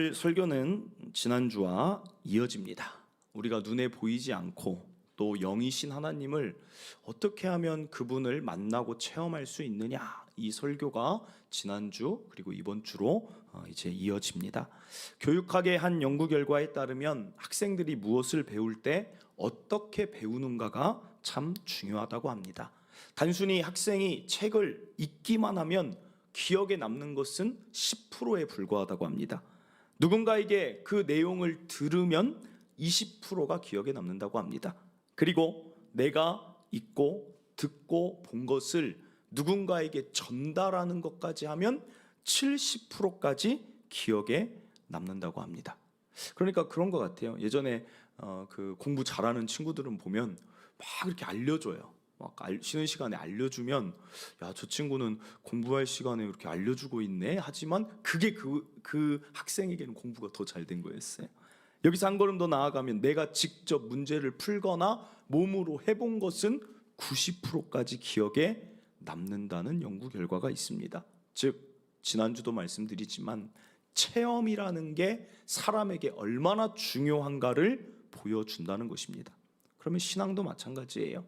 오늘 설교는 지난주와 이어집니다. 우리가 눈에 보이지 않고 또 영이신 하나님을 어떻게 하면 그분을 만나고 체험할 수 있느냐, 이 설교가 지난주 그리고 이번 주로 이제 이어집니다. 교육학의 한 연구 결과에 따르면 학생들이 무엇을 배울 때 어떻게 배우는가가 참 중요하다고 합니다. 단순히 학생이 책을 읽기만 하면 기억에 남는 것은 10%에 불과하다고 합니다. 누군가에게 그 내용을 들으면 20%가 기억에 남는다고 합니다. 그리고 내가 읽고 듣고 본 것을 누군가에게 전달하는 것까지 하면 70%까지 기억에 남는다고 합니다. 그러니까 그런 것 같아요. 예전에 그 공부 잘하는 친구들은 보면 막 이렇게 알려줘요. 막 쉬는 시간에 알려주면, 야, 저 친구는 공부할 시간에 이렇게 알려주고 있네. 하지만 그게 그 학생에게는 공부가 더 잘 된 거였어요. 여기서 한 걸음 더 나아가면 내가 직접 문제를 풀거나 몸으로 해본 것은 90%까지 기억에 남는다는 연구 결과가 있습니다. 즉, 지난주도 말씀드리지만 체험이라는 게 사람에게 얼마나 중요한가를 보여준다는 것입니다. 그러면 신앙도 마찬가지예요.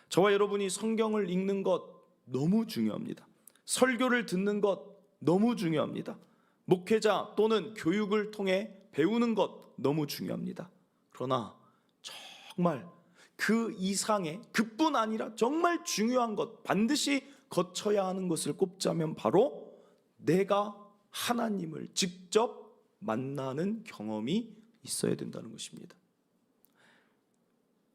저와 여러분이 성경을 읽는 것 너무 중요합니다. 설교를 듣는 것 너무 중요합니다. 목회자 또는 교육을 통해 배우는 것 너무 중요합니다. 그러나 정말 그 이상의, 그뿐 아니라 정말 중요한 것, 반드시 거쳐야 하는 것을 꼽자면 바로 내가 하나님을 직접 만나는 경험이 있어야 된다는 것입니다.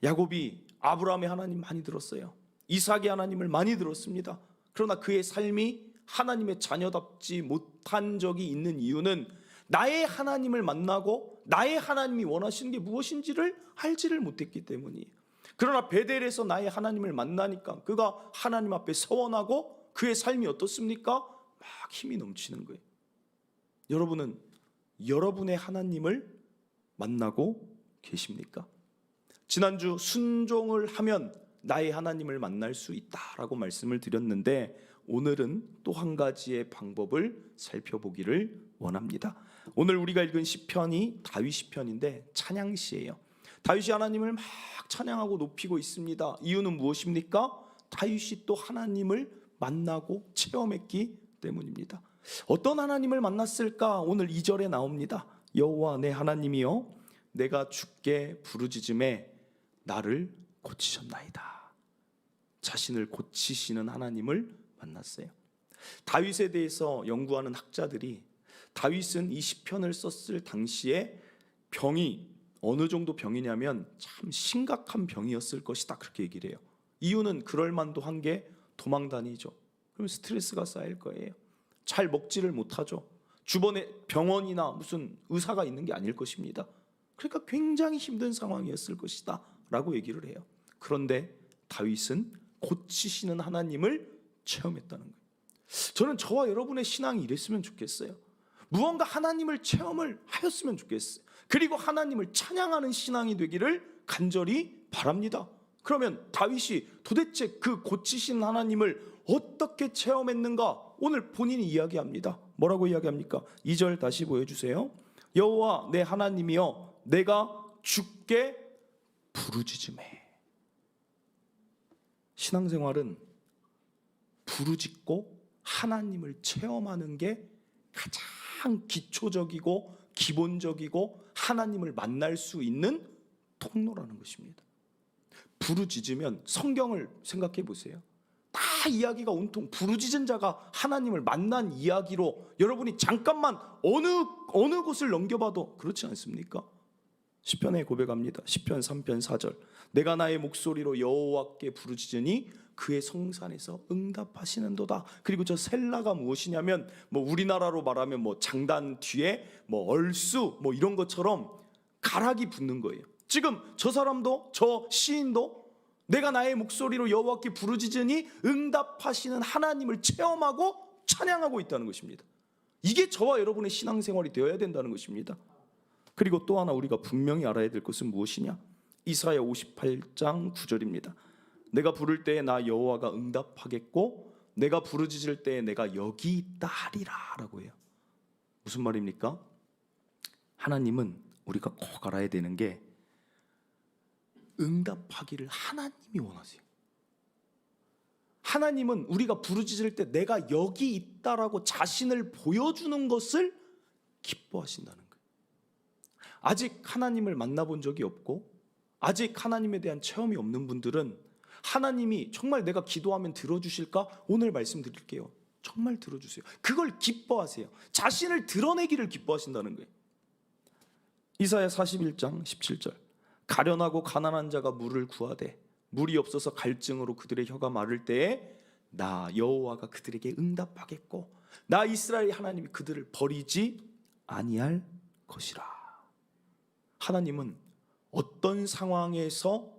야곱이 아브라함의 하나님 많이 들었어요. 이삭의 하나님을 많이 들었습니다. 그러나 그의 삶이 하나님의 자녀답지 못한 적이 있는 이유는 나의 하나님을 만나고 나의 하나님이 원하시는 게 무엇인지를 알지를 못했기 때문이에요. 그러나 베델에서 나의 하나님을 만나니까 그가 하나님 앞에 서원하고 그의 삶이 어떻습니까? 막 힘이 넘치는 거예요. 여러분은 여러분의 하나님을 만나고 계십니까? 지난주 순종을 하면 나의 하나님을 만날 수 있다라고 말씀을 드렸는데, 오늘은 또 한 가지의 방법을 살펴보기를 원합니다. 오늘 우리가 읽은 시편이 다윗 시편인데 찬양시예요. 다윗이 하나님을 막 찬양하고 높이고 있습니다. 이유는 무엇입니까? 다윗이 또 하나님을 만나고 체험했기 때문입니다. 어떤 하나님을 만났을까? 오늘 2절에 나옵니다. 여호와 내 하나님이여, 내가 주께 부르짖음에 나를 고치셨나이다. 자신을 고치시는 하나님을 만났어요. 다윗에 대해서 연구하는 학자들이 다윗은 이 시편을 썼을 당시에 병이 어느 정도 병이냐면 참 심각한 병이었을 것이다, 그렇게 얘기를 해요. 이유는 그럴 만도 한 게 도망 다니죠. 그럼 스트레스가 쌓일 거예요. 잘 먹지를 못하죠. 주변에 병원이나 무슨 의사가 있는 게 아닐 것입니다. 그러니까 굉장히 힘든 상황이었을 것이다 라고 얘기를 해요. 그런데 다윗은 고치시는 하나님을 체험했다는 거예요. 저는 저와 여러분의 신앙이 이랬으면 좋겠어요. 무언가 하나님을 체험을 하였으면 좋겠어요. 그리고 하나님을 찬양하는 신앙이 되기를 간절히 바랍니다. 그러면 다윗이 도대체 그 고치신 하나님을 어떻게 체험했는가? 오늘 본인이 이야기합니다. 뭐라고 이야기합니까? 2절 다시 보여주세요. 여호와 내 하나님이여, 내가 주께 부르짖음에. 신앙생활은 부르짖고 하나님을 체험하는 게 가장 기초적이고 기본적이고 하나님을 만날 수 있는 통로라는 것입니다. 부르짖으면, 성경을 생각해 보세요. 다 이야기가 온통 부르짖은 자가 하나님을 만난 이야기로, 여러분이 잠깐만 어느 곳을 넘겨봐도 그렇지 않습니까? 시편에 고백합니다. 시편 3편 4절. 내가 나의 목소리로 여호와께 부르짖으니 그의 성산에서 응답하시는도다. 그리고 저 셀라가 무엇이냐면, 우리나라로 말하면 장단 뒤에 얼쑤 이런 것처럼 가락이 붙는 거예요. 지금 저 사람도, 저 시인도 내가 나의 목소리로 여호와께 부르짖으니 응답하시는 하나님을 체험하고 찬양하고 있다는 것입니다. 이게 저와 여러분의 신앙생활이 되어야 된다는 것입니다. 그리고 또 하나 우리가 분명히 알아야 될 것은 무엇이냐? 이사야 58장 9절입니다. 내가 부를 때에 나 여호와가 응답하겠고 내가 부르짖을 때에 내가 여기 있다 하리라 라고 해요. 무슨 말입니까? 하나님은 우리가 꼭 알아야 되는 게 응답하기를 하나님이 원하세요. 하나님은 우리가 부르짖을 때 내가 여기 있다라고 자신을 보여주는 것을 기뻐하신다는 거예요. 아직 하나님을 만나본 적이 없고 아직 하나님에 대한 체험이 없는 분들은 하나님이 정말 내가 기도하면 들어주실까? 오늘 말씀드릴게요. 정말 들어주세요. 그걸 기뻐하세요. 자신을 드러내기를 기뻐하신다는 거예요. 이사야 41장 17절 가련하고 가난한 자가 물을 구하되 물이 없어서 갈증으로 그들의 혀가 마를 때에 나 여호와가 그들에게 응답하겠고 나 이스라엘 하나님이 그들을 버리지 아니할 것이라. 하나님은 어떤 상황에서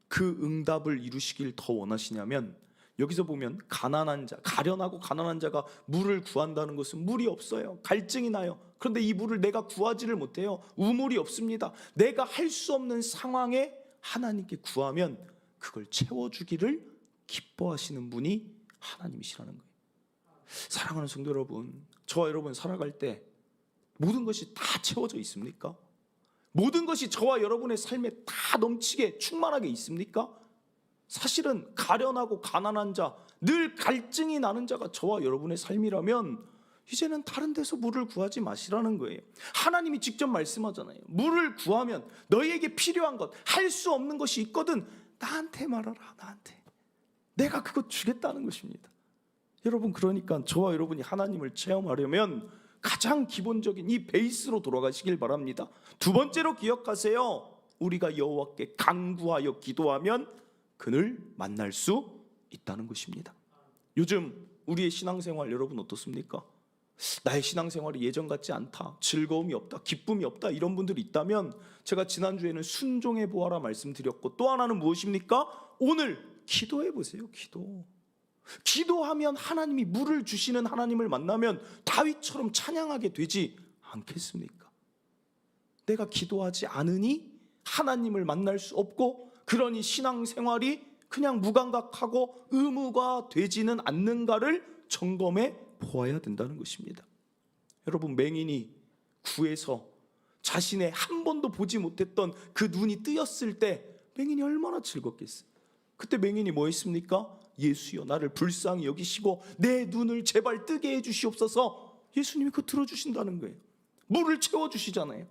그 응답을 이루시길 더 원하시냐면 여기서 보면 가난한 자, 가련하고 가난한 자가 물을 구한다는 것은 물이 없어요. 갈증이 나요. 그런데 이 물을 내가 구하지를 못해요. 우물이 없습니다. 내가 할 수 없는 상황에 하나님께 구하면 그걸 채워주기를 기뻐하시는 분이 하나님이시라는 거예요. 사랑하는 성도 여러분, 저와 여러분 살아갈 때 모든 것이 다 채워져 있습니까? 모든 것이 저와 여러분의 삶에 다 넘치게 충만하게 있습니까? 사실은 가련하고 가난한 자, 늘 갈증이 나는 자가 저와 여러분의 삶이라면 이제는 다른 데서 물을 구하지 마시라는 거예요. 하나님이 직접 말씀하잖아요. 물을 구하면 너희에게 필요한 것, 할 수 없는 것이 있거든 나한테 말하라. 나한테. 내가 그것 주겠다는 것입니다. 여러분, 그러니까 저와 여러분이 하나님을 체험하려면 가장 기본적인 이 베이스로 돌아가시길 바랍니다. 두 번째로 기억하세요. 우리가 여호와께 간구하여 기도하면 그를 만날 수 있다는 것입니다. 요즘 우리의 신앙생활 여러분 어떻습니까? 나의 신앙생활이 예전 같지 않다, 즐거움이 없다, 기쁨이 없다, 이런 분들이 있다면 제가 지난주에는 순종해 보아라 말씀드렸고, 또 하나는 무엇입니까? 오늘 기도해 보세요. 기도하면 하나님이 물을 주시는 하나님을 만나면 다윗처럼 찬양하게 되지 않겠습니까? 내가 기도하지 않으니 하나님을 만날 수 없고, 그러니 신앙생활이 그냥 무감각하고 의무가 되지는 않는가를 점검해 보아야 된다는 것입니다. 여러분, 맹인이 구에서 자신의 한 번도 보지 못했던 그 눈이 뜨였을 때 맹인이 얼마나 즐겁겠어요. 그때 맹인이 뭐 했습니까? 예수여, 나를 불쌍히 여기시고 내 눈을 제발 뜨게 해주시옵소서. 예수님이 그거 들어주신다는 거예요. 물을 채워주시잖아요.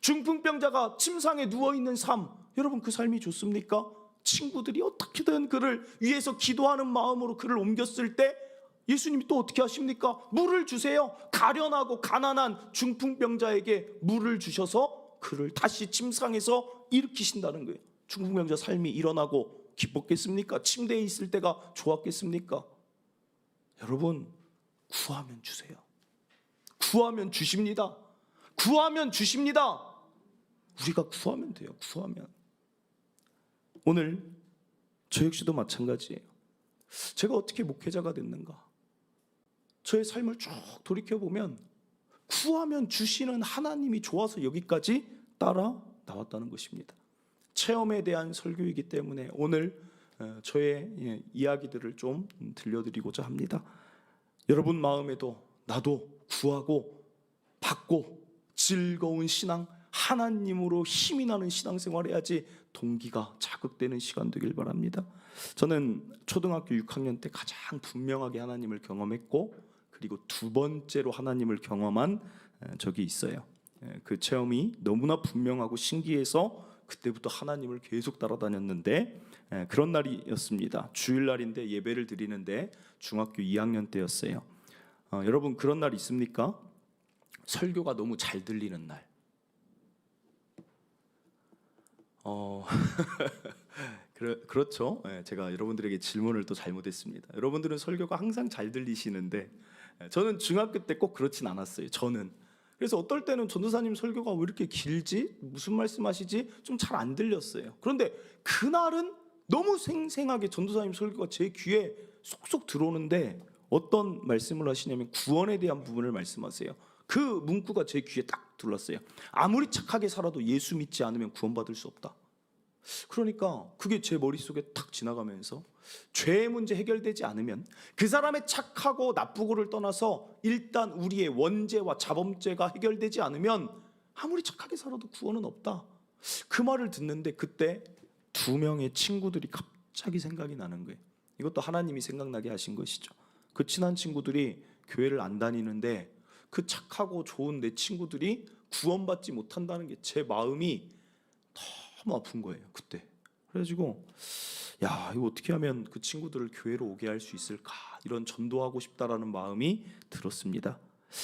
중풍병자가 침상에 누워있는 삶, 여러분 그 삶이 좋습니까? 친구들이 어떻게든 그를 위해서 기도하는 마음으로 그를 옮겼을 때 예수님이 또 어떻게 하십니까? 물을 주세요. 가련하고 가난한 중풍병자에게 물을 주셔서 그를 다시 침상에서 일으키신다는 거예요. 중풍병자 삶이 일어나고 기뻤겠습니까? 침대에 있을 때가 좋았겠습니까? 여러분, 구하면 주세요. 구하면 주십니다. 구하면 주십니다. 우리가 구하면 돼요. 구하면. 오늘 저 역시도 마찬가지예요. 제가 어떻게 목회자가 됐는가? 저의 삶을 쭉 돌이켜보면 구하면 주시는 하나님이 좋아서 여기까지 따라 나왔다는 것입니다. 체험에 대한 설교이기 때문에 오늘 저의 이야기들을 좀 들려드리고자 합니다. 여러분 마음에도 나도 구하고 받고 즐거운 신앙, 하나님으로 힘이 나는 신앙생활 해야지 동기가 자극되는 시간 되길 바랍니다. 저는 초등학교 6학년 때 가장 분명하게 하나님을 경험했고, 그리고 두 번째로 하나님을 경험한 적이 있어요. 그 체험이 너무나 분명하고 신기해서 그때부터 하나님을 계속 따라다녔는데, 그런 날이었습니다. 주일날인데 예배를 드리는데 중학교 2학년 때였어요. 여러분, 그런 날 있습니까? 설교가 너무 잘 들리는 날. 그렇죠. 제가 여러분들에게 질문을 또 잘못했습니다. 여러분들은 설교가 항상 잘 들리시는데 저는 중학교 때 꼭 그렇진 않았어요. 저는. 그래서 어떨 때는 전도사님 설교가 왜 이렇게 길지? 무슨 말씀하시지? 좀 잘 안 들렸어요. 그런데 그날은 너무 생생하게 전도사님 설교가 제 귀에 쏙쏙 들어오는데, 어떤 말씀을 하시냐면 구원에 대한 부분을 말씀하세요. 그 문구가 제 귀에 딱 들어왔어요. 아무리 착하게 살아도 예수 믿지 않으면 구원받을 수 없다. 그러니까 그게 제 머릿속에 탁 지나가면서 죄의 문제 해결되지 않으면, 그 사람의 착하고 나쁘고를 떠나서 일단 우리의 원죄와 자범죄가 해결되지 않으면 아무리 착하게 살아도 구원은 없다. 그 말을 듣는데 그때 두 명의 친구들이 갑자기 생각이 나는 거예요. 이것도 하나님이 생각나게 하신 것이죠. 그 친한 친구들이 교회를 안 다니는데 그 착하고 좋은 내 친구들이 구원받지 못한다는 게 제 마음이 너무 아픈 거예요, 그때. 그래가지고 야, 이거 어떻게 하면 그 친구들을 교회로 오게 할 수 있을까, 이런 전도하고 싶다라는 마음이 들었습니다.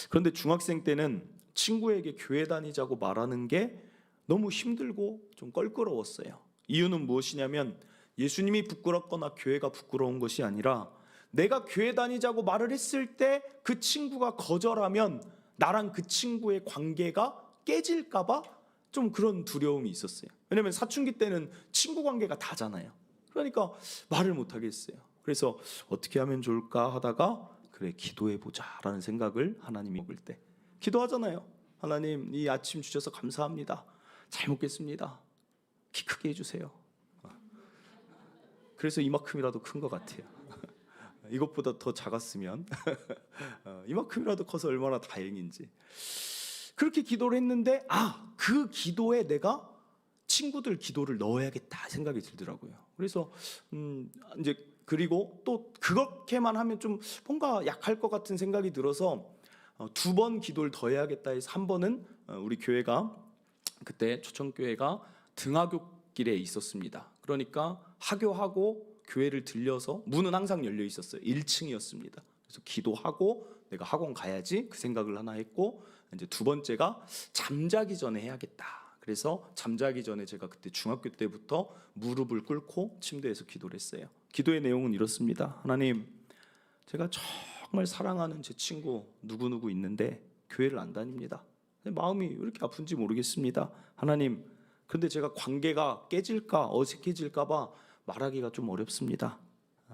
그런데 중학생 때는 친구에게 교회 다니자고 말하는 게 너무 힘들고 좀 껄끄러웠어요. 이유는 무엇이냐면 예수님이 부끄럽거나 교회가 부끄러운 것이 아니라 내가 교회 다니자고 말을 했을 때 그 친구가 거절하면 나랑 그 친구의 관계가 깨질까봐 좀 그런 두려움이 있었어요. 왜냐면 사춘기 때는 친구 관계가 다잖아요. 그러니까 말을 못 하겠어요. 그래서 어떻게 하면 좋을까 하다가 그래, 기도해 보자라는 생각을 하나님이 먹을 때 기도하잖아요. 하나님, 이 아침 주셔서 감사합니다. 잘 먹겠습니다. 키 크게 해주세요. 그래서 이만큼이라도 큰 것 같아요. 이것보다 더 작았으면 이만큼이라도 커서 얼마나 다행인지. 그렇게 기도를 했는데 그 기도에 내가 친구들 기도를 넣어야겠다 생각이 들더라고요. 그래서 이제 그리고 또 그렇게만 하면 좀 뭔가 약할 것 같은 생각이 들어서 두 번 기도를 더 해야겠다 해서 한 번은 우리 교회가 그때 초청교회가 등하굣길에 있었습니다. 그러니까 하교하고 교회를 들려서 문은 항상 열려 있었어요. 1층이었습니다. 그래서 기도하고 내가 학원 가야지 그 생각을 하나 했고, 이제 두 번째가 잠자기 전에 해야겠다. 그래서 잠자기 전에 제가 그때 중학교 때부터 무릎을 꿇고 침대에서 기도를 했어요. 기도의 내용은 이렇습니다. 하나님, 제가 정말 사랑하는 제 친구 누구누구 있는데 교회를 안 다닙니다. 마음이 왜 이렇게 아픈지 모르겠습니다. 하나님, 근데 제가 관계가 깨질까 어색해질까 봐 말하기가 좀 어렵습니다.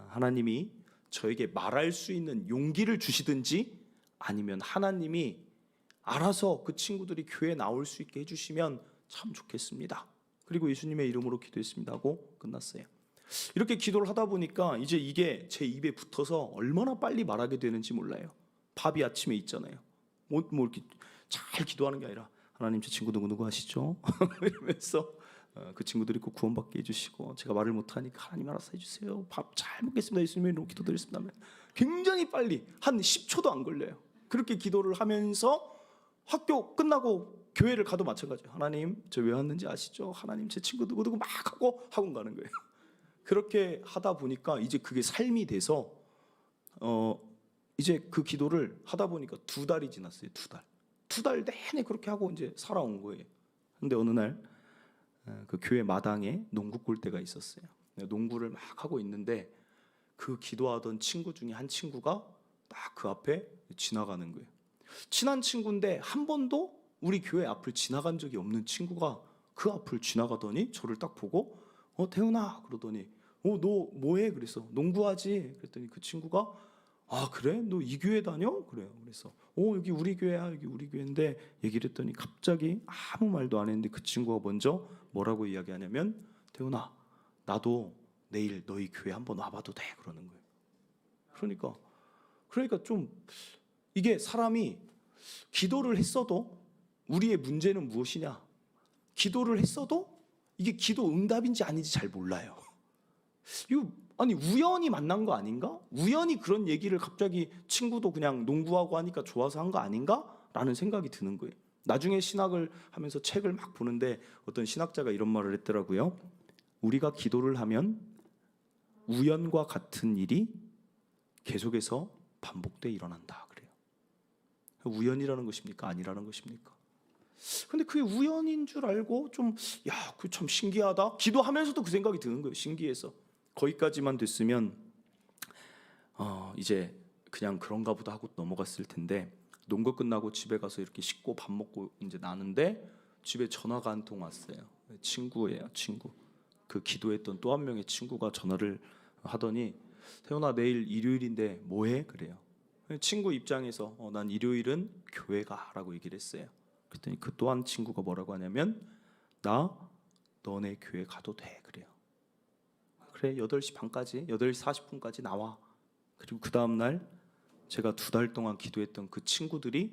하나님이 저에게 말할 수 있는 용기를 주시든지 아니면 하나님이 알아서 그 친구들이 교회에 나올 수 있게 해주시면 참 좋겠습니다. 그리고 예수님의 이름으로 기도했습니다 하고 끝났어요. 이렇게 기도를 하다 보니까 이제 이게 제 입에 붙어서 얼마나 빨리 말하게 되는지 몰라요. 밥이 아침에 있잖아요. 뭐 이렇게 잘 기도하는 게 아니라 하나님, 제 친구 누구누구 하시죠? 이러면서 그 친구들이 꼭 구원받게 해주시고, 제가 말을 못하니까 하나님 알아서 해주세요. 밥 잘 먹겠습니다. 예수님의 이름으로 기도드렸습니다. 굉장히 빨리, 한 10초도 안 걸려요. 그렇게 기도를 하면서 학교 끝나고 교회를 가도 마찬가지예요. 하나님, 저 왜 왔는지 아시죠? 하나님, 제 친구 누구누구 막 하고 학원 가는 거예요. 그렇게 하다 보니까 이제 그게 삶이 돼서 이제 그 기도를 하다 보니까 2달이 지났어요. 2달. 2달 내내 그렇게 하고 이제 살아온 거예요. 근데 어느 날 그 교회 마당에 농구 골대가 있었어요. 농구를 막 하고 있는데 그 기도하던 친구 중에 한 친구가 딱 그 앞에 지나가는 거예요. 친한 친구인데 한 번도 우리 교회 앞을 지나간 적이 없는 친구가 그 앞을 지나가더니 저를 딱 보고 태훈아 그러더니 너 뭐해? 그래서 농구하지. 그랬더니 그 친구가 그래? 너 이 교회 다녀? 그래요. 그래서 여기 우리 교회야. 여기 우리 교회인데 얘기를 했더니 갑자기 아무 말도 안 했는데 그 친구가 먼저 뭐라고 이야기하냐면, 태훈아, 나도 내일 너희 교회 한번 와봐도 돼? 그러는 거예요. 그러니까 좀 이게 사람이 기도를 했어도 우리의 문제는 무엇이냐? 기도를 했어도 이게 기도 응답인지 아닌지 잘 몰라요. 이거 아니 우연히 만난 거 아닌가? 우연히 그런 얘기를 갑자기 친구도 그냥 농구하고 하니까 좋아서 한 거 아닌가? 라는 생각이 드는 거예요. 나중에 신학을 하면서 책을 막 보는데 어떤 신학자가 이런 말을 했더라고요. 우리가 기도를 하면 우연과 같은 일이 계속해서 반복돼 일어난다 그래요. 우연이라는 것입니까? 아니라는 것입니까? 근데 그게 우연인 줄 알고 그 참 신기하다. 기도하면서도 그 생각이 드는 거예요. 신기해서. 거기까지만 됐으면 이제 그냥 그런가 보다 하고 넘어갔을 텐데, 농구 끝나고 집에 가서 이렇게 씻고 밥 먹고 이제 나는데 집에 전화가 한 통 왔어요. 친구예요, 친구. 그 기도했던 또 한 명의 친구가 전화를 하더니, 태훈아, 내일 일요일인데 뭐해? 그래요. 친구 입장에서 난 일요일은 교회 가라고 얘기를 했어요. 그랬더니 그 또 한 친구가 뭐라고 하냐면, 나 너네 교회 가도 돼? 그래요. 그래, 8시 반까지 8시 40분까지 나와. 그리고 그 다음날 제가 2달 동안 기도했던 그 친구들이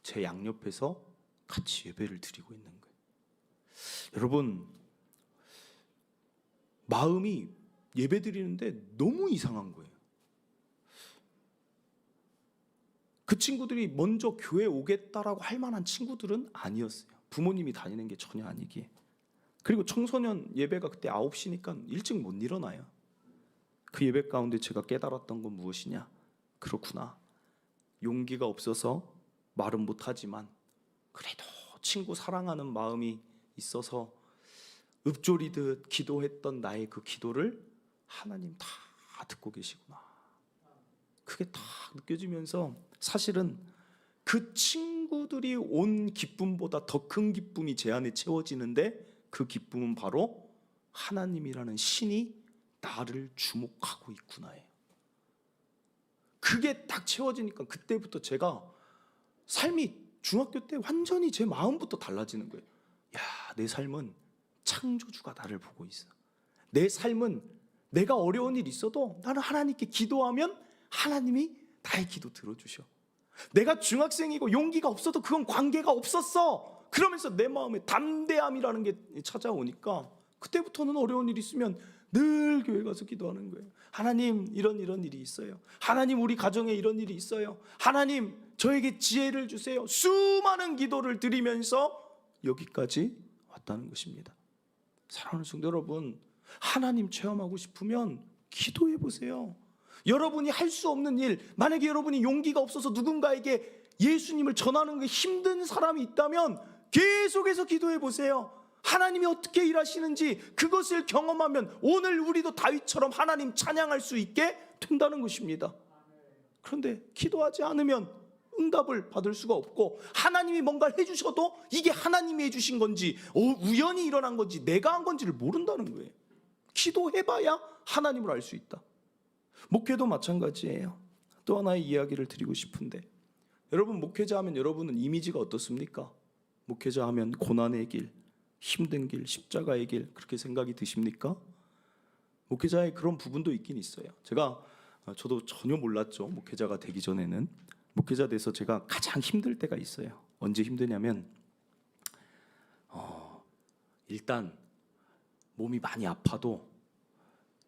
제 양옆에서 같이 예배를 드리고 있는 거예요. 여러분, 마음이 예배 드리는데 너무 이상한 거예요. 그 친구들이 먼저 교회 오겠다라고 할 만한 친구들은 아니었어요. 부모님이 다니는 게 전혀 아니기에. 그리고 청소년 예배가 그때 9시니까 일찍 못 일어나요. 그 예배 가운데 제가 깨달았던 건 무엇이냐? 그렇구나. 용기가 없어서 말은 못하지만 그래도 친구 사랑하는 마음이 있어서 읊조리듯 기도했던 나의 그 기도를 하나님 다 듣고 계시구나. 그게 딱 느껴지면서 사실은 그 친구들이 온 기쁨보다 더 큰 기쁨이 제 안에 채워지는데, 그 기쁨은 바로 하나님이라는 신이 나를 주목하고 있구나예요. 그게 딱 채워지니까 그때부터 제가 삶이 중학교 때 완전히 제 마음부터 달라지는 거예요. 야, 내 삶은 창조주가 나를 보고 있어. 내 삶은 내가 어려운 일 있어도 나는 하나님께 기도하면 하나님이 나의 기도 들어주셔. 내가 중학생이고 용기가 없어도 그건 관계가 없었어. 그러면서 내 마음에 담대함이라는 게 찾아오니까 그때부터는 어려운 일 있으면 늘 교회 가서 기도하는 거예요. 하나님, 이런 일이 있어요. 하나님, 우리 가정에 이런 일이 있어요. 하나님, 저에게 지혜를 주세요. 수많은 기도를 드리면서 여기까지 왔다는 것입니다. 사랑하는 성도 여러분, 하나님 체험하고 싶으면 기도해 보세요. 여러분이 할 수 없는 일, 만약에 여러분이 용기가 없어서 누군가에게 예수님을 전하는 게 힘든 사람이 있다면 계속해서 기도해 보세요. 하나님이 어떻게 일하시는지 그것을 경험하면 오늘 우리도 다윗처럼 하나님 찬양할 수 있게 된다는 것입니다. 그런데 기도하지 않으면 응답을 받을 수가 없고, 하나님이 뭔가를 해주셔도 이게 하나님이 해주신 건지 우연히 일어난 건지 내가 한 건지를 모른다는 거예요. 기도해봐야 하나님을 알 수 있다. 목회도 마찬가지예요. 또 하나의 이야기를 드리고 싶은데, 여러분, 목회자 하면 여러분은 이미지가 어떻습니까? 목회자 하면 고난의 길, 힘든 길, 십자가의 길, 그렇게 생각이 드십니까? 목회자의 그런 부분도 있긴 있어요. 저도 전혀 몰랐죠. 목회자가 되기 전에는. 목회자 돼서 제가 가장 힘들 때가 있어요. 언제 힘드냐면 일단 몸이 많이 아파도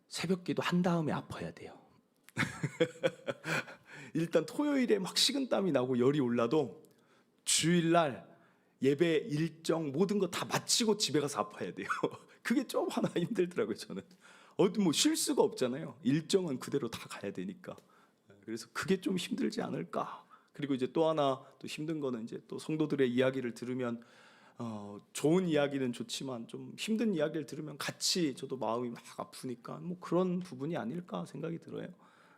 새벽기도 한 다음에 아파야 돼요. 일단 토요일에 막 식은땀이 나고 열이 올라도 주일날 예배 일정 모든 거 다 마치고 집에 가서 아파야 돼요. 그게 좀 하나 힘들더라고요. 저는 뭐 쉴 수가 없잖아요. 일정은 그대로 다 가야 되니까. 그래서 그게 좀 힘들지 않을까. 그리고 이제 또 하나 또 힘든 거는 이제 또 성도들의 이야기를 들으면 좋은 이야기는 좋지만 좀 힘든 이야기를 들으면 같이 저도 마음이 막 아프니까 뭐 그런 부분이 아닐까 생각이 들어요.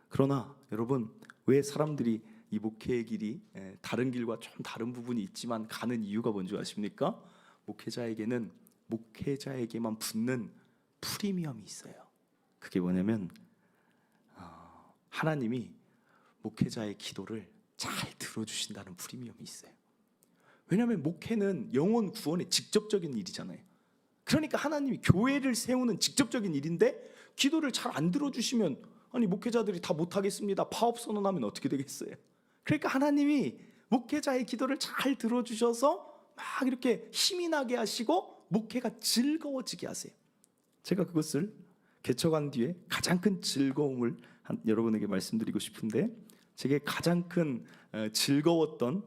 그러나 여러분, 왜 사람들이 이 목회의 길이 다른 길과 좀 다른 부분이 있지만 가는 이유가 뭔지 아십니까? 목회자에게는 목회자에게만 붙는 프리미엄이 있어요. 그게 뭐냐면 하나님이 목회자의 기도를 잘 들어주신다는 프리미엄이 있어요. 왜냐하면 목회는 영혼 구원의 직접적인 일이잖아요. 그러니까 하나님이 교회를 세우는 직접적인 일인데 기도를 잘 안 들어주시면, 아니 목회자들이 다 못하겠습니다, 파업 선언하면 어떻게 되겠어요? 그러니까 하나님이 목회자의 기도를 잘 들어주셔서 막 이렇게 힘이 나게 하시고 목회가 즐거워지게 하세요. 제가 그것을 개척한 뒤에 가장 큰 즐거움을 여러분에게 말씀드리고 싶은데, 제게 가장 큰 즐거웠던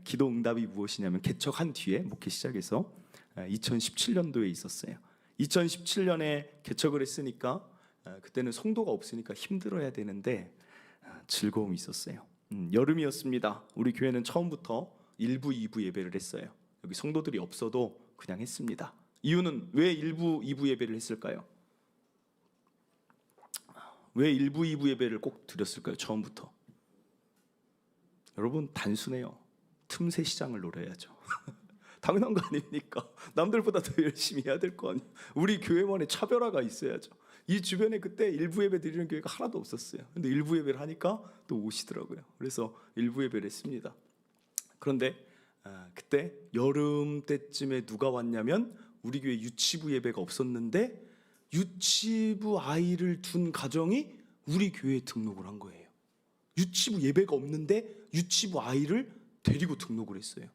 기도 응답이 무엇이냐면, 개척한 뒤에 목회 시작해서 2017년도에 있었어요. 2017년에 개척을 했으니까 그때는 성도가 없으니까 힘들어야 되는데 즐거움이 있었어요. 여름이었습니다. 우리 교회는 처음부터 1부, 2부 예배를 했어요. 여기 성도들이 없어도 그냥 했습니다. 이유는 왜 1부, 2부 예배를 했을까요? 왜 1부, 2부 예배를 꼭 드렸을까요? 처음부터. 여러분, 단순해요. 틈새 시장을 노려야죠. 당연한 거 아닙니까? 남들보다 더 열심히 해야 될 거 아니에요. 우리 교회만의 차별화가 있어야죠. 이 주변에 그때 일부 예배 드리는 교회가 하나도 없었어요. 근데 일부 예배를 하니까 또 오시더라고요. 그래서 일부 예배를 했습니다. 그런데 그때 여름 때쯤에 누가 왔냐면, 우리 교회 유치부 예배가 없었는데 유치부 아이를 둔 가정이 우리 교회에 등록을 한 거예요. 유치부 예배가 없는데 유치부 아이를 데리고 등록을 했어요.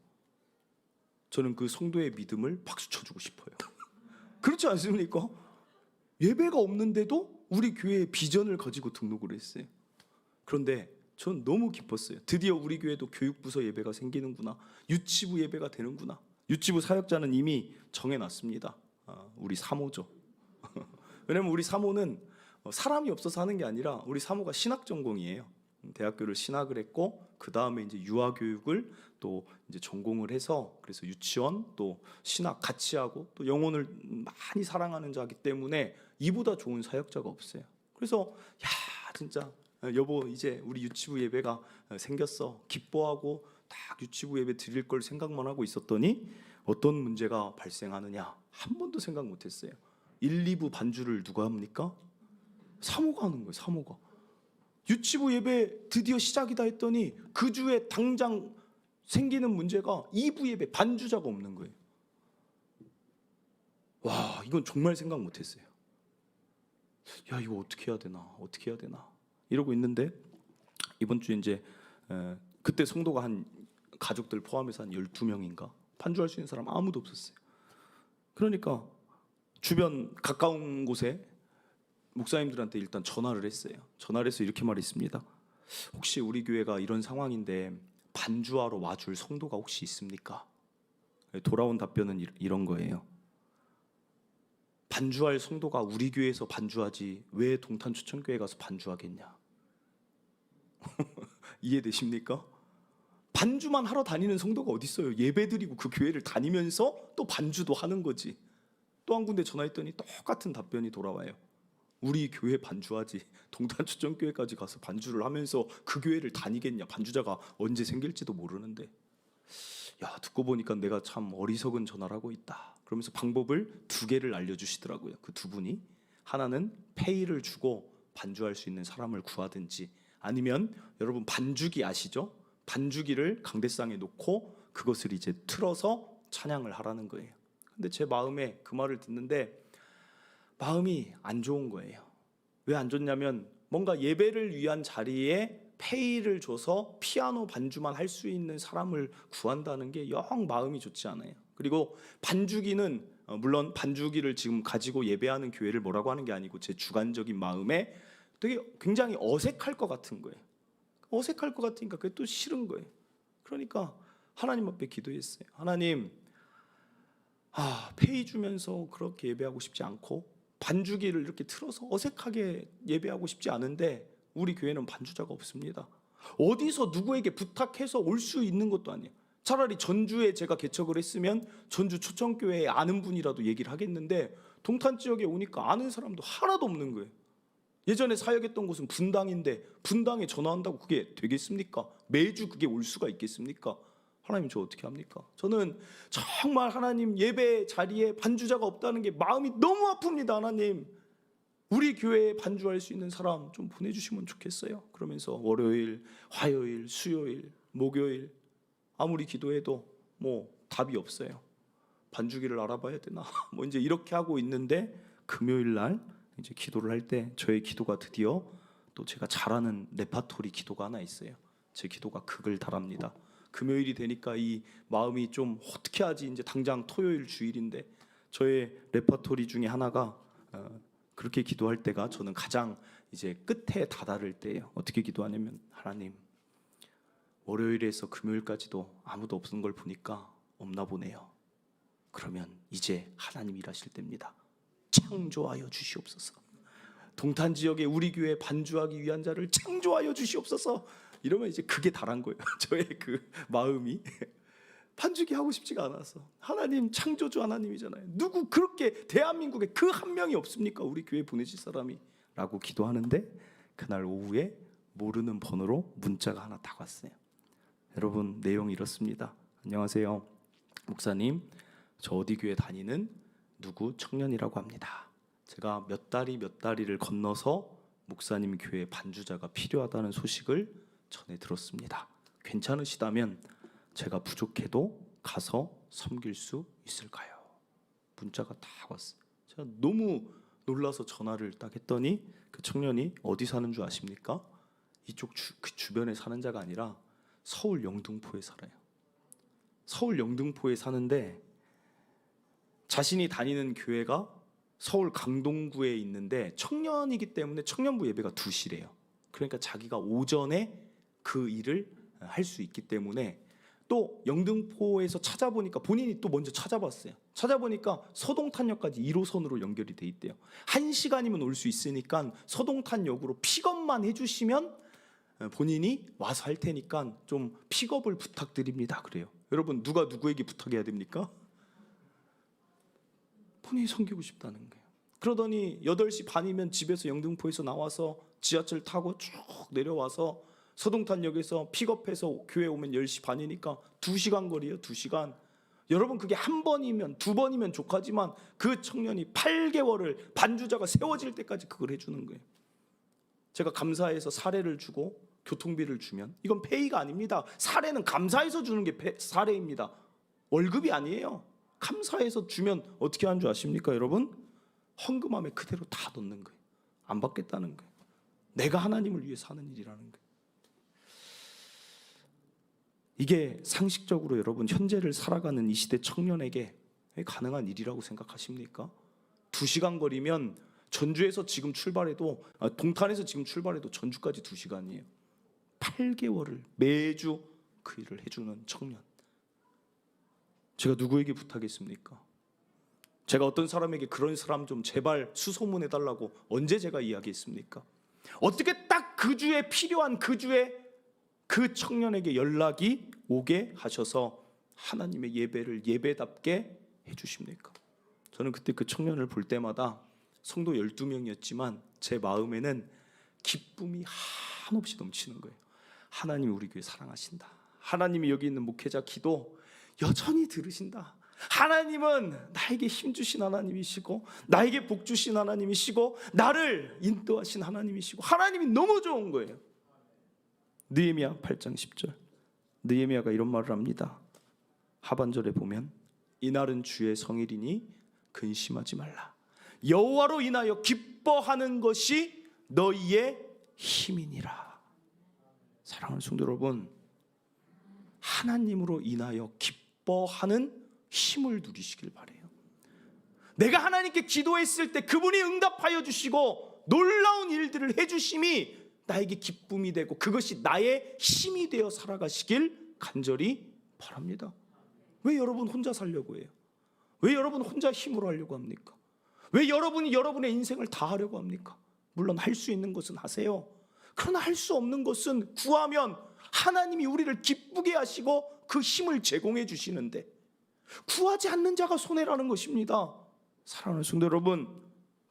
저는 그 성도의 믿음을 박수 쳐주고 싶어요. 그렇지 않습니까? 예배가 없는데도 우리 교회의 비전을 가지고 등록을 했어요. 그런데 전 너무 기뻤어요. 드디어 우리 교회도 교육부서 예배가 생기는구나. 유치부 예배가 되는구나. 유치부 사역자는 이미 정해놨습니다. 우리 사모죠. 왜냐면 우리 사모는 사람이 없어서 하는 게 아니라 우리 사모가 신학 전공이에요. 대학교를 신학을 했고 그 다음에 이제 유아교육을 또 이제 전공을 해서 그래서 유치원 또 신학 같이 하고 또 영혼을 많이 사랑하는 자이기 때문에 이보다 좋은 사역자가 없어요. 그래서 야 진짜 여보 이제 우리 유치부 예배가 생겼어 기뻐하고 딱 유치부 예배 드릴 걸 생각만 하고 있었더니 어떤 문제가 발생하느냐 한 번도 생각 못했어요. 1, 2부 반주를 누가 합니까? 사모가 하는 거예요. 사모가 유치부 예배 드디어 시작이다 했더니 그 주에 당장 생기는 문제가 2부 예배 반주자가 없는 거예요. 와 이건 정말 생각 못했어요. 야 이거 어떻게 해야 되나 어떻게 해야 되나 이러고 있는데 이번 주에 이제 그때 성도가 한 가족들 포함해서 한 12명인가 반주할 수 있는 사람 아무도 없었어요. 그러니까 주변 가까운 곳에 목사님들한테 일단 전화를 했어요. 전화를 해서 이렇게 말했습니다. 혹시 우리 교회가 이런 상황인데 반주하러 와줄 성도가 혹시 있습니까? 돌아온 답변은 이런 거예요. 반주할 성도가 우리 교회에서 반주하지 왜 동탄초청교회 가서 반주하겠냐? 이해되십니까? 반주만 하러 다니는 성도가 어디 있어요? 예배드리고 그 교회를 다니면서 또 반주도 하는 거지. 또 한 군데 전화했더니 똑같은 답변이 돌아와요. 우리 교회 반주하지 동탄초청교회까지 가서 반주를 하면서 그 교회를 다니겠냐? 반주자가 언제 생길지도 모르는데. 야 듣고 보니까 내가 참 어리석은 전화를 하고 있다. 그러면서 방법을 2개를 알려주시더라고요. 그 2분이 하나는 페이를 주고 반주할 수 있는 사람을 구하든지 아니면 여러분 반주기 아시죠? 반주기를 강대상에 놓고 그것을 이제 틀어서 찬양을 하라는 거예요. 근데 제 마음에 그 말을 듣는데 마음이 안 좋은 거예요. 왜 안 좋냐면 뭔가 예배를 위한 자리에 페이를 줘서 피아노 반주만 할 수 있는 사람을 구한다는 게 영 마음이 좋지 않아요. 그리고 반주기는 물론 반주기를 지금 가지고 예배하는 교회를 뭐라고 하는 게 아니고 제 주관적인 마음에 되게 굉장히 어색할 것 같은 거예요. 어색할 것 같으니까 그게 또 싫은 거예요. 그러니까 하나님 앞에 기도했어요. 하나님 페이 주면서 그렇게 예배하고 싶지 않고 반주기를 이렇게 틀어서 어색하게 예배하고 싶지 않은데 우리 교회는 반주자가 없습니다. 어디서 누구에게 부탁해서 올 수 있는 것도 아니에요. 차라리 전주에 제가 개척을 했으면 전주 초청교회에 아는 분이라도 얘기를 하겠는데 동탄 지역에 오니까 아는 사람도 하나도 없는 거예요. 예전에 사역했던 곳은 분당인데 분당에 전화한다고 그게 되겠습니까? 매주 그게 올 수가 있겠습니까? 하나님 저 어떻게 합니까? 저는 정말 하나님 예배 자리에 반주자가 없다는 게 마음이 너무 아픕니다. 하나님 우리 교회에 반주할 수 있는 사람 좀 보내주시면 좋겠어요. 그러면서 월요일, 화요일, 수요일, 목요일 아무리 기도해도 뭐 답이 없어요. 반주기를 알아봐야 되나? 뭐 이제 이렇게 하고 있는데 금요일 날 이제 기도를 할 때 저의 기도가 드디어 또 제가 잘하는 레파토리 기도가 하나 있어요. 제 기도가 극을 달합니다. 금요일이 되니까 이 마음이 좀 어떻게 하지? 이제 당장 토요일 주일인데 저의 레파토리 중에 하나가 그렇게 기도할 때가 저는 가장 이제 끝에 다다를 때예요. 어떻게 기도하냐면 하나님 월요일에서 금요일까지도 아무도 없는 걸 보니까 없나 보네요. 그러면 이제 하나님 일하실 때입니다. 창조하여 주시옵소서. 동탄 지역에 우리 교회 반주하기 위한 자를 창조하여 주시옵소서. 이러면 이제 그게 달한 거예요. 저의 그 마음이 반주기 하고 싶지가 않아서. 하나님 창조주 하나님이잖아요. 누구 그렇게 대한민국에 그 한 명이 없습니까? 우리 교회 보내실 사람이 라고 기도하는데 그날 오후에 모르는 번호로 문자가 하나 딱 왔어요. 여러분 내용이 이렇습니다. 안녕하세요 목사님, 저 어디 교회 다니는 누구 청년이라고 합니다. 제가 몇 다리를 건너서 목사님 교회 반주자가 필요하다는 소식을 전해 들었습니다. 괜찮으시다면 제가 부족해도 가서 섬길 수 있을까요? 문자가 딱 왔어요. 제가 너무 놀라서 전화를 딱 했더니 그 청년이 어디 사는 줄 아십니까? 이쪽 그 주변에 사는 자가 아니라 서울 영등포에 살아요. 서울 영등포에 사는데 자신이 다니는 교회가 서울 강동구에 있는데 청년이기 때문에 청년부 예배가 2시래요. 그러니까 자기가 오전에 그 일을 할 수 있기 때문에 또 영등포에서 찾아보니까 본인이 또 먼저 찾아봤어요. 찾아보니까 서동탄역까지 1호선으로 연결이 돼 있대요. 1시간이면 올 수 있으니까 서동탄역으로 픽업만 해주시면 본인이 와서 할 테니까 좀 픽업을 부탁드립니다. 그래요. 여러분 누가 누구에게 부탁해야 됩니까? 본인이 섬기고 싶다는 거예요. 그러더니 8시 반이면 집에서 영등포에서 나와서 지하철 타고 쭉 내려와서 서동탄역에서 픽업해서 교회 오면 10시 반이니까 2시간 거리예요. 2시간. 여러분 그게 한 번이면 2번이면 족하지만 그 청년이 8개월을 반주자가 세워질 때까지 그걸 해주는 거예요. 제가 감사해서 사례를 주고 교통비를 주면 이건 페이가 아닙니다. 사례는 감사해서 주는 게 사례입니다. 월급이 아니에요. 감사해서 주면 어떻게 하는 줄 아십니까 여러분? 헌금함에 그대로 다 넣는 거예요. 안 받겠다는 거예요. 내가 하나님을 위해 사는 일이라는 거예요. 이게 상식적으로 여러분 현재를 살아가는 이 시대 청년에게 가능한 일이라고 생각하십니까? 2시간 거리면 전주에서 지금 출발해도 동탄에서 지금 출발해도 전주까지 2시간이에요. 8개월을 매주 그 일을 해주는 청년. 제가 누구에게 부탁했습니까? 제가 어떤 사람에게 그런 사람 좀 제발 수소문해달라고 언제 제가 이야기했습니까? 어떻게 딱 그 주에 필요한 그 주에 그 청년에게 연락이 오게 하셔서 하나님의 예배를 예배답게 해주십니까? 저는 그때 그 청년을 볼 때마다 성도 12명이었지만 제 마음에는 기쁨이 한없이 넘치는 거예요. 하나님이 우리 교회 사랑하신다. 하나님이 여기 있는 목회자 기도 여전히 들으신다. 하나님은 나에게 힘 주신 하나님이시고 나에게 복 주신 하나님이시고 나를 인도하신 하나님이시고 하나님이 너무 좋은 거예요. 느헤미야 8장 10절. 느헤미야가 이런 말을 합니다. 하반절에 보면 이날은 주의 성일이니 근심하지 말라. 여호와로 인하여 기뻐하는 것이 너희의 힘이니라. 사랑하는 성도 여러분, 하나님으로 인하여 기뻐하는 힘을 누리시길 바래요. 내가 하나님께 기도했을 때 그분이 응답하여 주시고 놀라운 일들을 해주심이 나에게 기쁨이 되고 그것이 나의 힘이 되어 살아가시길 간절히 바랍니다. 왜 여러분 혼자 살려고 해요? 왜 여러분 혼자 힘으로 하려고 합니까? 왜 여러분이 여러분의 인생을 다 하려고 합니까? 물론 할 수 있는 것은 하세요. 그러나 할 수 없는 것은 구하면 하나님이 우리를 기쁘게 하시고 그 힘을 제공해 주시는데 구하지 않는 자가 손해라는 것입니다. 사랑하는 성도 여러분,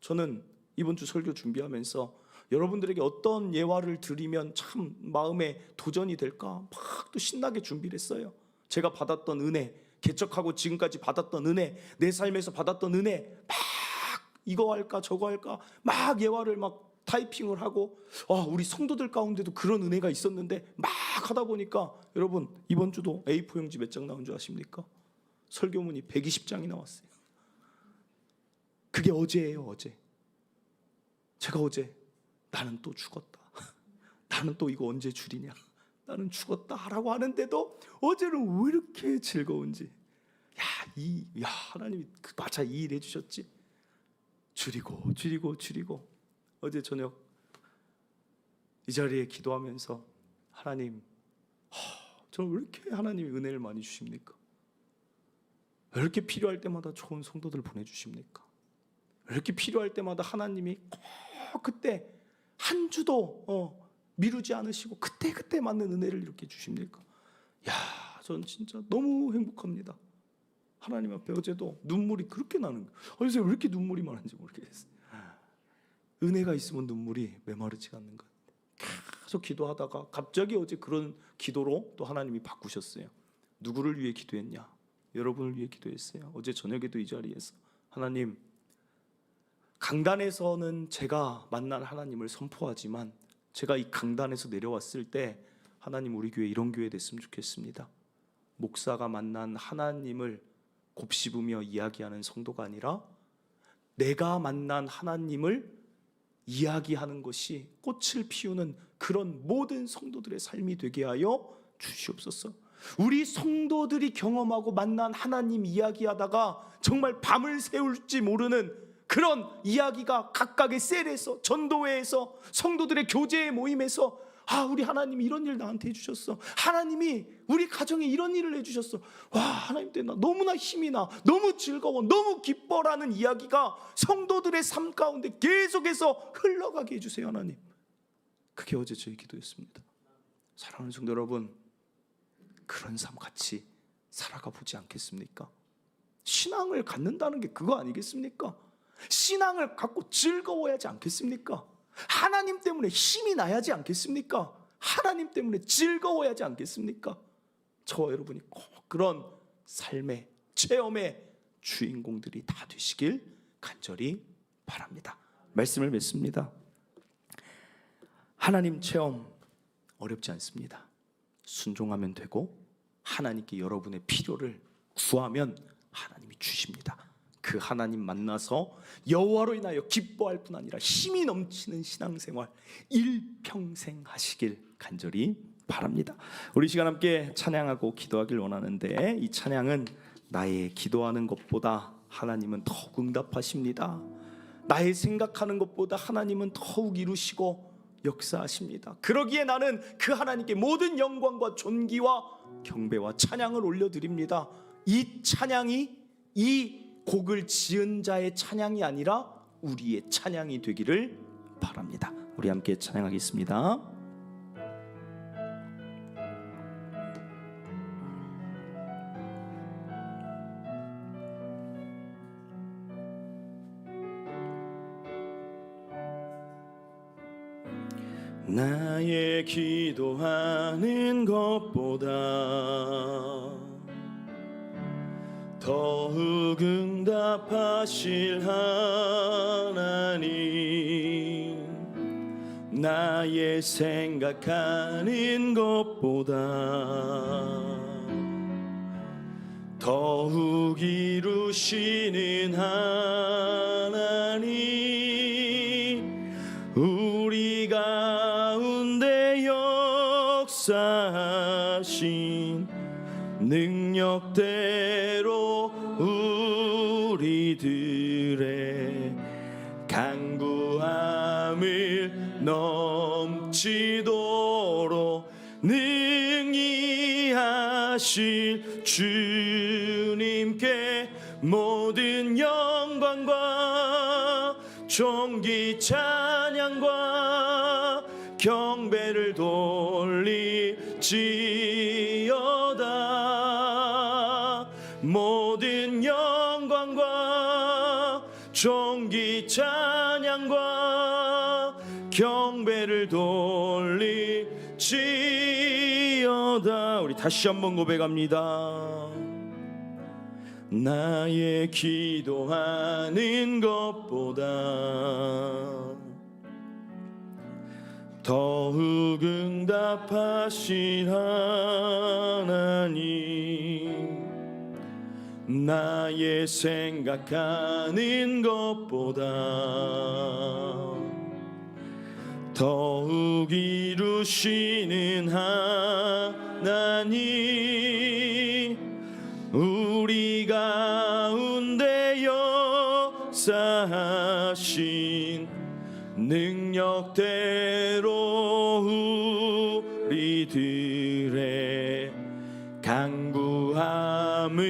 저는 이번 주 설교 준비하면서 여러분들에게 어떤 예화를 드리면 참 마음에 도전이 될까 막 또 신나게 준비를 했어요. 제가 받았던 은혜, 개척하고 지금까지 받았던 은혜, 내 삶에서 받았던 은혜 막 이거 할까 저거 할까 막 예화를 막 타이핑을 하고 우리 성도들 가운데도 그런 은혜가 있었는데 막 하다 보니까 여러분 이번 주도 A4 용지 몇 장 나온 줄 아십니까? 설교문이 120장이 나왔어요. 그게 어제예요. 어제. 제가 어제 나는 또 죽었다. 나는 또 이거 언제 줄이냐. 나는 죽었다 라고 하는데도 어제는 왜 이렇게 즐거운지. 하나님이 마차 이 일 해주셨지. 줄이고 어제 저녁 이 자리에 기도하면서 하나님, 저는 왜 이렇게 하나님이 은혜를 많이 주십니까? 왜 이렇게 필요할 때마다 좋은 성도들 보내주십니까? 왜 이렇게 필요할 때마다 하나님이 꼭 그때 한 주도 미루지 않으시고 그때 맞는 은혜를 이렇게 주십니까? 저는 진짜 너무 행복합니다. 하나님 앞에 어제도 눈물이 그렇게 나는 거예요. 요새 왜 이렇게 눈물이 많은지 모르겠어요. 은혜가 있으면 눈물이 메마르지가 않는 것 같아요. 계속 기도하다가 갑자기 어제 그런 기도로 또 하나님이 바꾸셨어요. 누구를 위해 기도했냐? 여러분을 위해 기도했어요. 어제 저녁에도 이 자리에서 하나님, 강단에서는 제가 만난 하나님을 선포하지만 제가 이 강단에서 내려왔을 때 하나님 우리 교회 이런 교회 됐으면 좋겠습니다. 목사가 만난 하나님을 곱씹으며 이야기하는 성도가 아니라 내가 만난 하나님을 이야기하는 것이 꽃을 피우는 그런 모든 성도들의 삶이 되게 하여 주시옵소서. 우리 성도들이 경험하고 만난 하나님 이야기하다가 정말 밤을 새울지 모르는 그런 이야기가 각각의 셀에서, 전도회에서, 성도들의 교제의 모임에서, 우리 하나님이 이런 일 나한테 해주셨어, 하나님이 우리 가정에 이런 일을 해주셨어, 하나님 때문에 나 너무나 힘이 나, 너무 즐거워, 너무 기뻐라는 이야기가 성도들의 삶 가운데 계속해서 흘러가게 해주세요 하나님. 그게 어제 저희 기도였습니다. 사랑하는 성도 여러분, 그런 삶 같이 살아가 보지 않겠습니까? 신앙을 갖는다는 게 그거 아니겠습니까? 신앙을 갖고 즐거워야지 않겠습니까? 하나님 때문에 힘이 나야지 않겠습니까? 하나님 때문에 즐거워야지 않겠습니까? 저와 여러분이 꼭 그런 삶의 체험의 주인공들이 다 되시길 간절히 바랍니다. 말씀을 맺습니다. 하나님 체험 어렵지 않습니다. 순종하면 되고 하나님께 여러분의 필요를 구하면 하나님이 주십니다. 그 하나님 만나서 여호와로 인하여 기뻐할 뿐 아니라 힘이 넘치는 신앙생활 일평생 하시길 간절히 바랍니다. 우리 시간 함께 찬양하고 기도하길 원하는데, 이 찬양은 나의 기도하는 것보다 하나님은 더욱 응답하십니다. 나의 생각하는 것보다 하나님은 더욱 이루시고 역사하십니다. 그러기에 나는 그 하나님께 모든 영광과 존귀와 경배와 찬양을 올려드립니다. 이 찬양이 이 곡을 지은 자의 찬양이 아니라 우리의 찬양이 되기를 바랍니다. 우리 함께 찬양하겠습니다. 나의 기도하는 것보다 더욱 응답하실 하나님, 나의 생각하는 것보다 더욱 이루시는 하나님, 우리 가운데 역사하신 능력대로 우리들의 간구함을 넘치도록 능히 하실 주님께 모든 영광과 존귀 찬양과 경배를 돌릴지어다. 모든 영광과 존귀 찬양과 경배를 돌릴지어다. 우리 다시 한번 고백합니다. 나의 기도하는 것보다 더욱 응답하신 하나님, 나의 생각하는 것보다 더욱 이루시는 하나님, 우리 가운데 역사하신 능력대로 우리들의 간구함을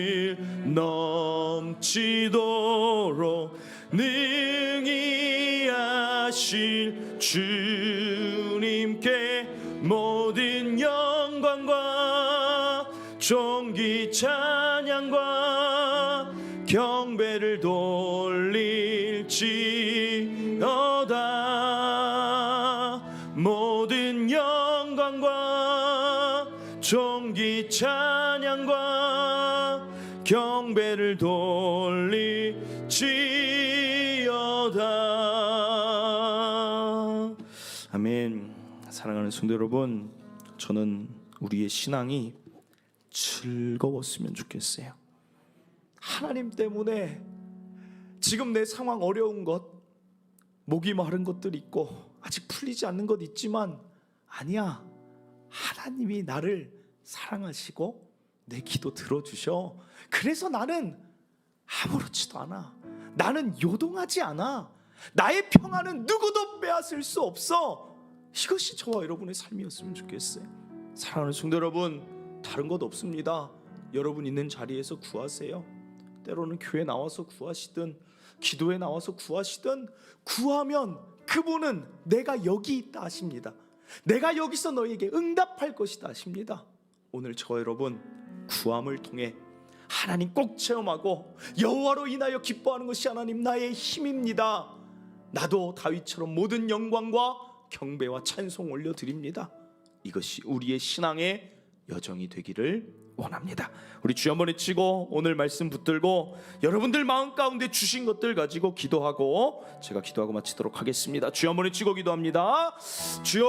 넘치도록 능히 하실 주님께 모든 영광과 존귀 찬양과 경배를 돌릴지어다. 모든 영광과 존귀 찬양과 경배를 돌릴지어다. 아멘. 사랑하는 성도 여러분, 저는 우리의 신앙이 즐거웠으면 좋겠어요. 하나님 때문에 지금 내 상황 어려운 것, 목이 마른 것들 있고 아직 풀리지 않는 것 있지만, 아니야, 하나님이 나를 사랑하시고 내 기도 들어주셔. 그래서 나는 아무렇지도 않아. 나는 요동하지 않아. 나의 평안은 누구도 빼앗을 수 없어. 이것이 저와 여러분의 삶이었으면 좋겠어요. 사랑하는 성도 여러분, 다른 것 없습니다. 여러분 있는 자리에서 구하세요. 때로는 교회 나와서 구하시든 기도에 나와서 구하시든, 구하면 그분은 내가 여기 있다 하십니다. 내가 여기서 너에게 응답할 것이다 하십니다. 오늘 저 여러분 구함을 통해 하나님 꼭 체험하고 여호와로 인하여 기뻐하는 것이 하나님 나의 힘입니다. 나도 다윗처럼 모든 영광과 경배와 찬송 올려드립니다. 이것이 우리의 신앙의 여정이 되기를 원합니다. 우리 주여 한번 외치고 오늘 말씀 붙들고 여러분들 마음 가운데 주신 것들 가지고 기도하고 제가 기도하고 마치도록 하겠습니다. 주여 한번 외치고 기도합니다. 주여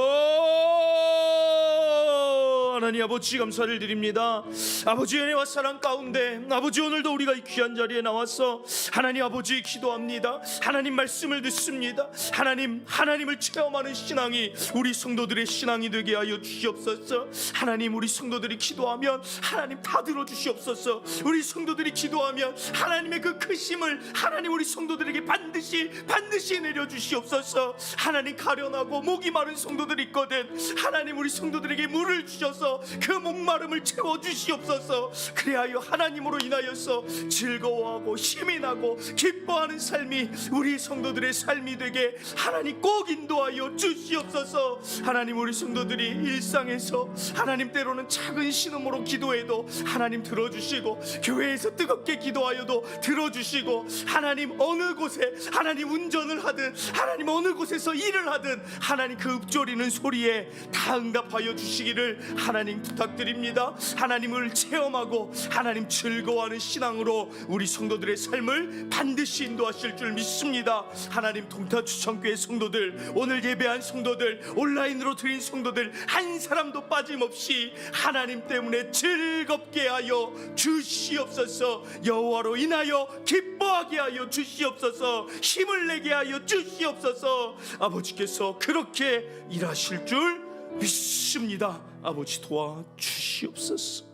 하나님 아버지 감사를 드립니다. 아버지 은혜와 사랑 가운데 아버지 오늘도 우리가 이 귀한 자리에 나와서 하나님 아버지 기도합니다. 하나님 말씀을 듣습니다. 하나님을 체험하는 신앙이 우리 성도들의 신앙이 되게 하여 주시옵소서. 하나님 우리 성도들이 기도하면 하나님 다 들어주시옵소서. 우리 성도들이 기도하면 하나님의 그 크심을 하나님 우리 성도들에게 반드시 내려주시옵소서. 하나님 가련하고 목이 마른 성도들이 있거든. 하나님 우리 성도들에게 물을 주셔서 그 목마름을 채워주시옵소서. 그리하여 하나님으로 인하여서 즐거워하고 힘이 나고 기뻐하는 삶이 우리 성도들의 삶이 되게 하나님 꼭 인도하여 주시옵소서. 하나님 우리 성도들이 일상에서 하나님 때로는 작은 신음으로 기도해도 하나님 들어주시고, 교회에서 뜨겁게 기도하여도 들어주시고, 하나님 어느 곳에 하나님 운전을 하든 하나님 어느 곳에서 일을 하든 하나님 그 읊조리는 소리에 다 응답하여 주시기를 하나님 부탁드립니다. 하나님을 체험하고 하나님 즐거워하는 신앙으로 우리 성도들의 삶을 반드시 인도하실 줄 믿습니다. 하나님 동탄추천교회 성도들, 오늘 예배한 성도들, 온라인으로 드린 성도들 한 사람도 빠짐없이 하나님 때문에 즐겁게 하여 주시옵소서. 여호와로 인하여 기뻐하게 하여 주시옵소서. 힘을 내게 하여 주시옵소서. 아버지께서 그렇게 일하실 줄 믿습니다. 아버지 도와주시옵소서.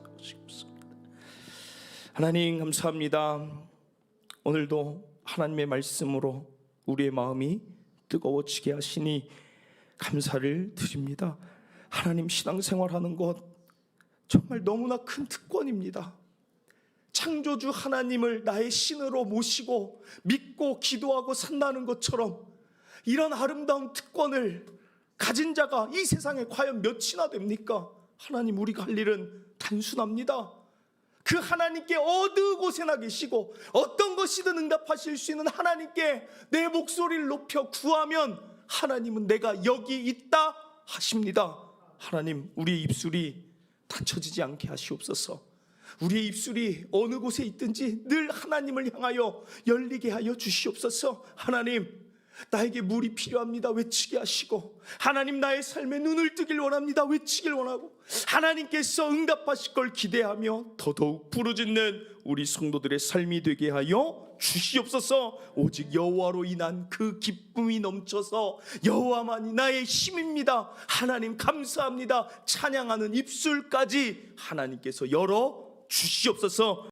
하나님 감사합니다. 오늘도 하나님의 말씀으로 우리의 마음이 뜨거워지게 하시니 감사를 드립니다. 하나님 신앙생활하는 것 정말 너무나 큰 특권입니다. 창조주 하나님을 나의 신으로 모시고 믿고 기도하고 산다는 것처럼 이런 아름다운 특권을 가진 자가 이 세상에 과연 몇이나 됩니까? 하나님 우리가 할 일은 단순합니다. 그 하나님께 어느 곳에나 계시고 어떤 것이든 응답하실 수 있는 하나님께 내 목소리를 높여 구하면 하나님은 내가 여기 있다 하십니다. 하나님 우리의 입술이 닫혀지지 않게 하시옵소서. 우리의 입술이 어느 곳에 있든지 늘 하나님을 향하여 열리게 하여 주시옵소서. 하나님 나에게 물이 필요합니다 외치게 하시고, 하나님 나의 삶에 눈을 뜨길 원합니다 외치길 원하고, 하나님께서 응답하실 걸 기대하며 더더욱 부르짖는 우리 성도들의 삶이 되게 하여 주시옵소서. 오직 여호와로 인한 그 기쁨이 넘쳐서 여호와만이 나의 힘입니다, 하나님 감사합니다 찬양하는 입술까지 하나님께서 열어 주시옵소서.